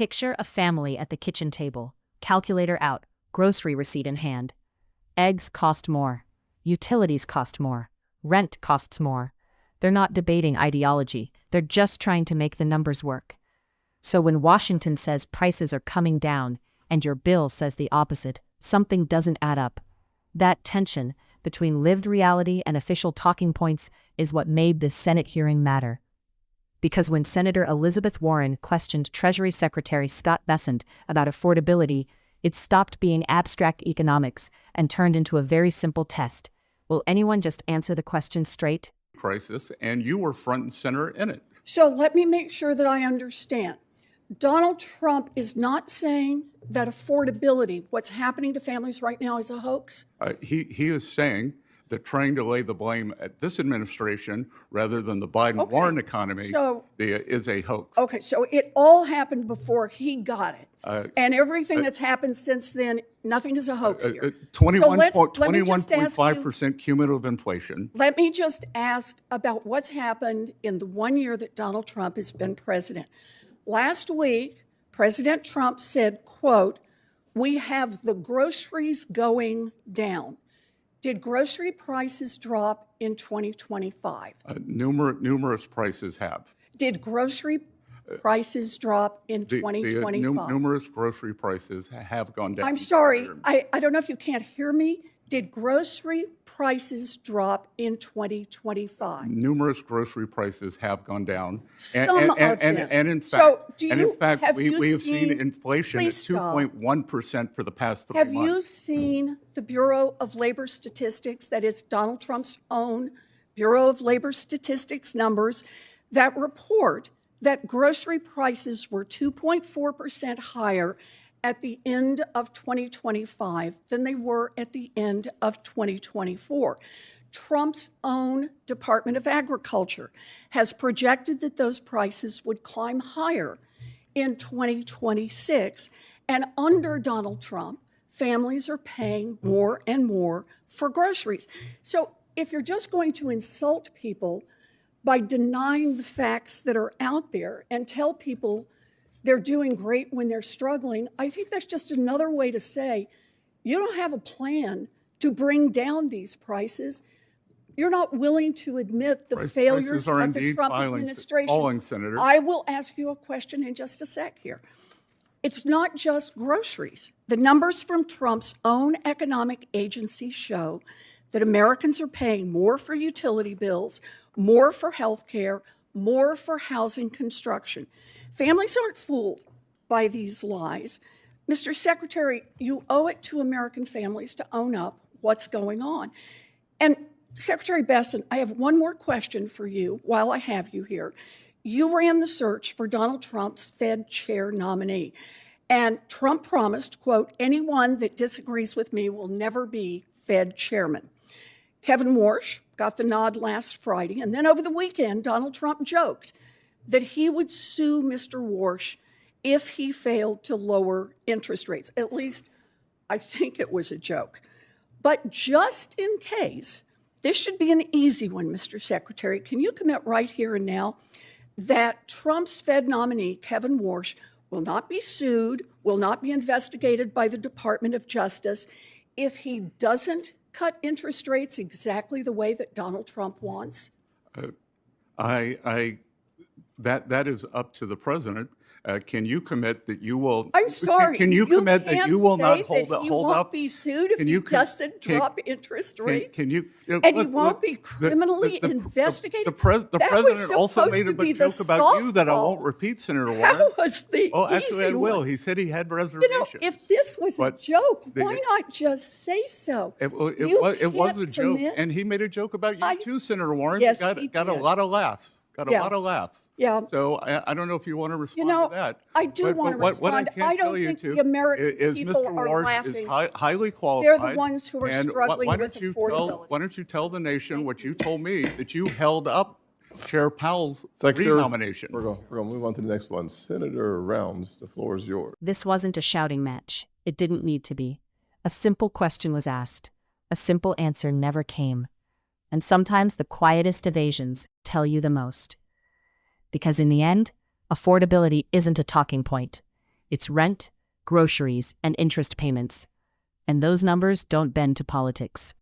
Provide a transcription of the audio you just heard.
Picture a family at the kitchen table, calculator out, grocery receipt in hand. Eggs cost more. Utilities cost more. Rent costs more. They're not debating ideology, they're just trying to make the numbers work. So when Washington says prices are coming down, and your bill says the opposite, something doesn't add up. That tension between lived reality and official talking points is what made this Senate hearing matter. Because when Senator Elizabeth Warren questioned Treasury Secretary Scott Bessent about affordability, it stopped being abstract economics and turned into a very simple test. Will anyone just answer the question straight? Crisis, and you were front and center in it. So let me make sure that I understand. Donald Trump is not saying that affordability, what's happening to families right now, is a hoax? He is saying that trying to lay the blame at this administration rather than the Biden-Warren economy is a hoax. Okay, so it all happened before he got it. And everything that's happened since then, nothing is a hoax here. 21.5% cumulative inflation. Let me just ask about what's happened in the 1 year that Donald Trump has been president. Last week, President Trump said, quote, "We have the groceries going down." Did grocery prices drop in 2025? Numerous prices have. Did grocery prices drop in 2025? Numerous grocery prices have gone down. I'm sorry, I don't know if you can't hear me. Did grocery prices drop in 2025? Numerous grocery prices have gone down. Some of them. And in fact, we have seen inflation at 2.1% for the past 3 months. Have you seen the Bureau of Labor Statistics, that is Donald Trump's own Bureau of Labor Statistics numbers, that report that grocery prices were 2.4% higher at the end of 2025 than they were at the end of 2024. Trump's own Department of Agriculture has projected that those prices would climb higher in 2026. And under Donald Trump, families are paying more and more for groceries. So if you're just going to insult people by denying the facts that are out there and tell people they're doing great when they're struggling, I think that's just another way to say you don't have a plan to bring down these prices. You're not willing to admit the failures of the Trump administration. Senator. I will ask you a question in just a sec here. It's not just groceries. The numbers from Trump's own economic agency show that Americans are paying more for utility bills, more for health care, more for housing construction. Families aren't fooled by these lies. Mr. Secretary, you owe it to American families to own up what's going on. And Secretary Bessent, I have one more question for you while I have you here. You ran the search for Donald Trump's Fed chair nominee. And Trump promised, quote, "Anyone that disagrees with me will never be Fed chairman." Kevin Warsh got the nod last Friday. And then over the weekend, Donald Trump joked that he would sue Mr. Warsh if he failed to lower interest rates. At least, I think it was a joke. But just in case, this should be an easy one, Mr. Secretary. Can you commit right here and now that Trump's Fed nominee, Kevin Warsh, will not be sued, will not be investigated by the Department of Justice if he doesn't cut interest rates exactly the way that Donald Trump wants? That is up to the president. Can you commit that you will? I'm sorry. Can you commit that you will not hold that up? He won't be sued if he doesn't drop interest rates. And he won't be criminally investigated. The president also made a joke about you that I won't repeat, Senator Warren. That was the easy actually, I will. one. He said he had reservations. If this was a joke, why not just say so? It was a joke, and he made a joke about you too, Senator Warren. Yes, he got a lot of laughs. Got a lot of laughs. Yeah. So I don't know if you want to respond to that. I do want to respond. What I can't tell you the American people Mr. are Warsh laughing. is highly qualified. They're the ones who are struggling with affordability. Why don't you tell the nation what you told me, that you held up Chair Powell's renomination? We're going to move on to the next one. Senator Rounds, the floor is yours. This wasn't a shouting match. It didn't need to be. A simple question was asked. A simple answer never came. And sometimes the quietest evasions tell you the most. Because in the end, affordability isn't a talking point. It's rent, groceries, and interest payments. And those numbers don't bend to politics.